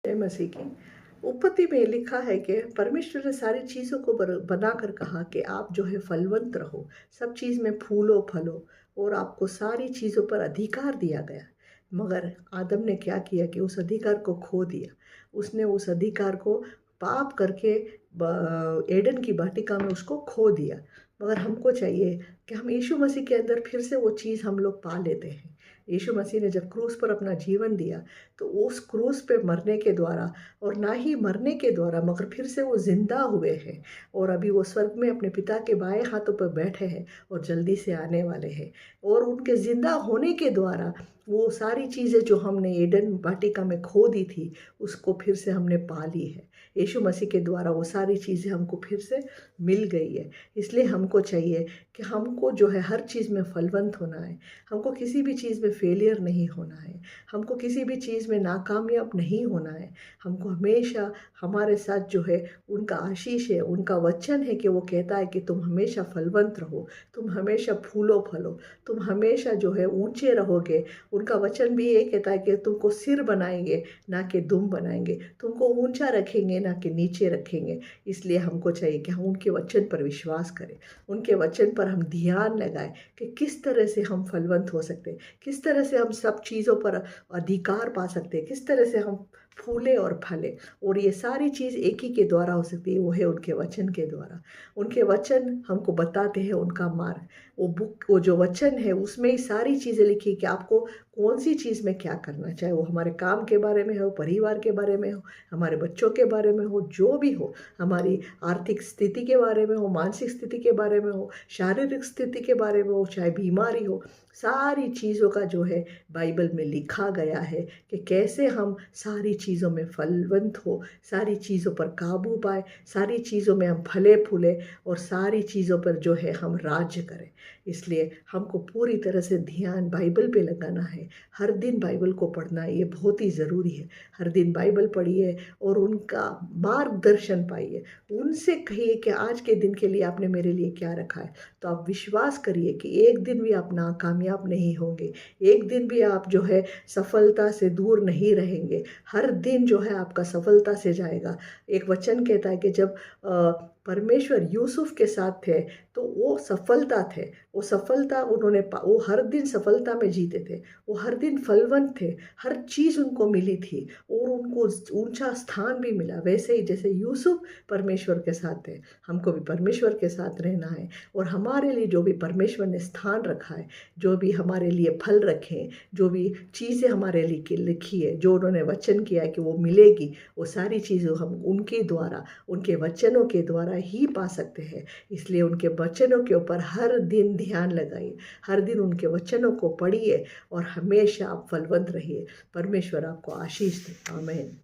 जय मसीह की। उत्पत्ति में लिखा है कि परमेश्वर ने सारी चीज़ों को बनाकर कहा कि आप जो है फलवंत रहो, सब चीज़ में फूलो फलो, और आपको सारी चीज़ों पर अधिकार दिया गया। मगर आदम ने क्या किया कि उस अधिकार को खो दिया। उसने उस अधिकार को पाप करके एडन की वाटिका में उसको खो दिया। मगर हमको चाहिए कि हम यीशु मसीह के अंदर फिर से वो चीज़ हम लोग पा लेते हैं। यीशु मसीह ने जब क्रूस पर अपना जीवन दिया तो उस क्रूस पे मरने के द्वारा, और ना ही मरने के द्वारा मगर फिर से वो जिंदा हुए हैं, और अभी वो स्वर्ग में अपने पिता के बाएं हाथों पर बैठे हैं और जल्दी से आने वाले हैं। और उनके जिंदा होने के द्वारा वो सारी चीज़ें जो हमने एडन वाटिका में खो दी थी उसको फिर से हमने पा ली है। यीशु मसीह के द्वारा वो सारी चीज़ें हमको फिर से मिल गई है। इसलिए हमको चाहिए कि हमको जो है हर चीज़ में फलवंत होना है। हमको किसी भी चीज़ में फेलियर नहीं होना है। हमको किसी भी चीज़ में नाकामयाब नहीं होना है। हमको हमेशा हमारे साथ जो है उनका आशीष है, उनका वचन है कि वो कहता है कि तुम हमेशा फलवंत रहो, तुम हमेशा फूलो फलो, तुम हमेशा जो है ऊंचे रहोगे। उनका वचन भी ये कहता है कि तुमको सिर बनाएंगे ना कि दुम बनाएंगे, तुमको ऊंचा रखेंगे ना कि नीचे रखेंगे। इसलिए हमको चाहिए कि हम उनके वचन पर विश्वास करें, उनके वचन पर हम ध्यान लगाएं कि किस तरह से हम फलवंत हो सकते हैं, किस तरह से हम सब चीज़ों पर अधिकार पा सकते हैं, किस तरह से हम फूले और फले। और ये सारी चीज़ एक ही के द्वारा हो सकती है, वो है उनके वचन के द्वारा। उनके वचन हमको बताते हैं उनका मार्ग। वो जो वचन है उसमें ही सारी चीज़ें लिखी कि आपको कौन सी चीज़ में क्या करना, चाहे वो हमारे काम के बारे में हो, परिवार के बारे में हो, हमारे बच्चों के बारे में हो, जो भी हो, हमारी आर्थिक स्थिति के बारे में हो, मानसिक स्थिति के बारे में हो, शारीरिक स्थिति के बारे में हो, चाहे बीमारी हो, सारी चीज़ों का जो है बाइबल में लिखा गया है कि कैसे हम सारी चीज़ों में फलवंत हो, सारी चीज़ों पर काबू पाए, सारी चीज़ों में हम फले फूले और सारी चीज़ों पर जो है हम राज्य करें। इसलिए हमको पूरी तरह से ध्यान बाइबल पे लगाना है। हर दिन बाइबल को पढ़ना ये बहुत ही ज़रूरी है। हर दिन बाइबल पढ़िए और उनका मार्गदर्शन पाइए। उनसे कहिए कि आज के दिन के लिए आपने मेरे लिए क्या रखा है। तो आप विश्वास करिए कि एक दिन भी आप नाकामयाब नहीं होंगे, एक दिन भी आप जो है सफलता से दूर नहीं रहेंगे। हर दिन जो है आपका सफलता से जाएगा। एक वचन कहता है कि जब परमेश्वर यूसुफ के साथ थे तो वो सफलता थे, वो सफलता वो हर दिन सफलता में जीते थे, वो हर दिन फलवंत थे, हर चीज़ उनको मिली थी और उनको ऊंचा स्थान भी मिला। वैसे ही जैसे यूसुफ परमेश्वर के साथ थे, हमको भी परमेश्वर के साथ रहना है। और हमारे लिए जो भी परमेश्वर ने स्थान रखा है, जो भी हमारे लिए फल रखे हैं, जो भी चीज़ें हमारे लिए लिखी है, जो उन्होंने वचन किया है कि वो मिलेगी, वो सारी चीज़ें हम उनके द्वारा, उनके वचनों के द्वारा ही पा सकते हैं। इसलिए उनके वचनों के ऊपर हर दिन ध्यान लगाइए, हर दिन उनके वचनों को पढ़िए और हमेशा आप फलवंत रहिए। परमेश्वर आपको आशीष दे। आमीन।